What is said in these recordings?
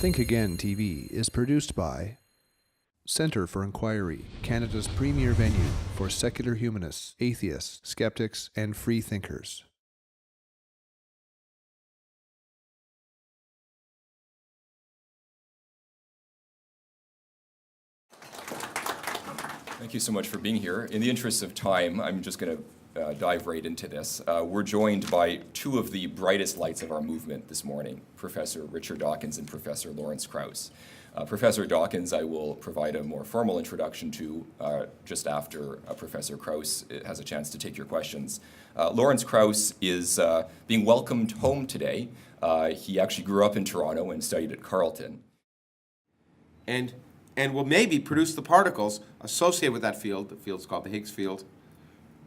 Think Again TV is produced by Centre for Inquiry, Canada's premier venue for secular humanists, atheists, skeptics, and free thinkers. Thank you so much for being here. In the interest of time, I'm just going to dive right into this. We're joined by two of the brightest lights of our movement this morning, Professor Richard Dawkins and Professor Lawrence Krauss. Professor Dawkins I will provide a more formal introduction to just after Professor Krauss has a chance to take your questions. Lawrence Krauss is being welcomed home today. He actually grew up in Toronto and studied at Carleton. And will maybe produce the particles associated with that field. The field's called the Higgs field,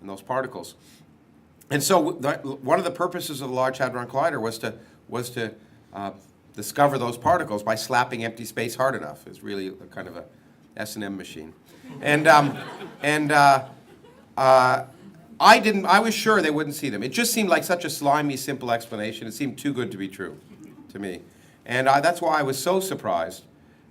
and those particles. And so one of the purposes of the Large Hadron Collider was to discover those particles by slapping empty space hard enough. It's really a kind of a S&M machine. And I was sure they wouldn't see them. It just seemed like such a slimy, simple explanation. It seemed too good to be true to me. And that's why I was so surprised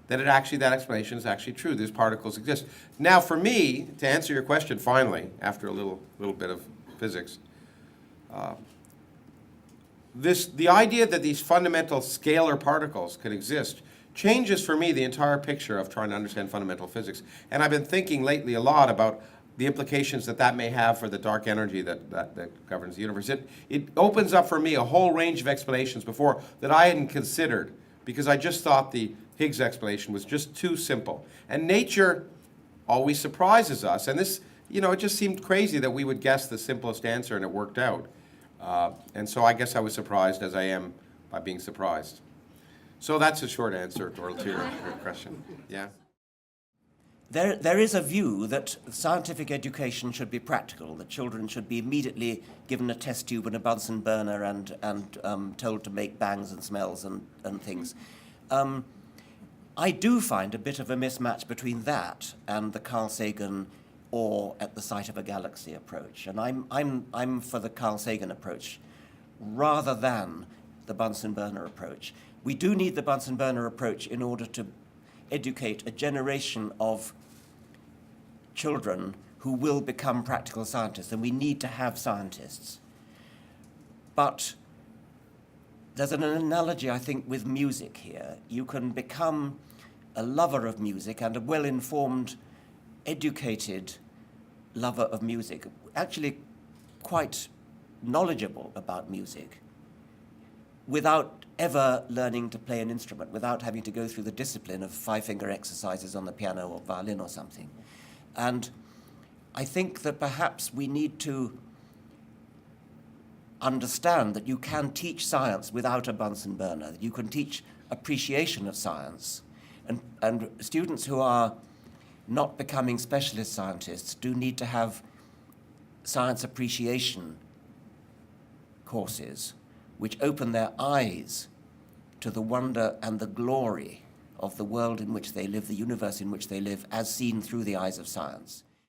that that explanation is actually true. These particles exist. Now, for me, to answer your question finally, after a little bit of physics, the idea that these fundamental scalar particles can exist changes for me the entire picture of trying to understand fundamental physics. And I've been thinking lately a lot about the implications that may have for the dark energy that governs the universe. It opens up for me a whole range of explanations before that I hadn't considered, because I just thought the Higgs explanation was just too simple. And nature always surprises us. And this, it just seemed crazy that we would guess the simplest answer and it worked out. And so I guess I was surprised, as I am by being surprised. So that's a short answer to your question. Yeah. There is a view that scientific education should be practical, that children should be immediately given a test tube and a Bunsen burner and told to make bangs and smells and things. I do find a bit of a mismatch between that and the Carl Sagan or at the site of a galaxy approach. And I'm for the Carl Sagan approach rather than the Bunsen burner approach. We do need the Bunsen burner approach in order to educate a generation of children who will become practical scientists, and we need to have scientists. But there's an analogy, I think, with music here. You can become a lover of music and a well-informed, educated lover of music, actually quite knowledgeable about music, without ever learning to play an instrument, without having to go through the discipline of five-finger exercises on the piano or violin or something. And I think that perhaps we need to understand that you can teach science without a Bunsen burner, that you can teach appreciation of science. And students who are not becoming specialist scientists do need to have science appreciation courses which open their eyes to the wonder and the glory of the world in which they live, the universe in which they live, as seen through the eyes of science.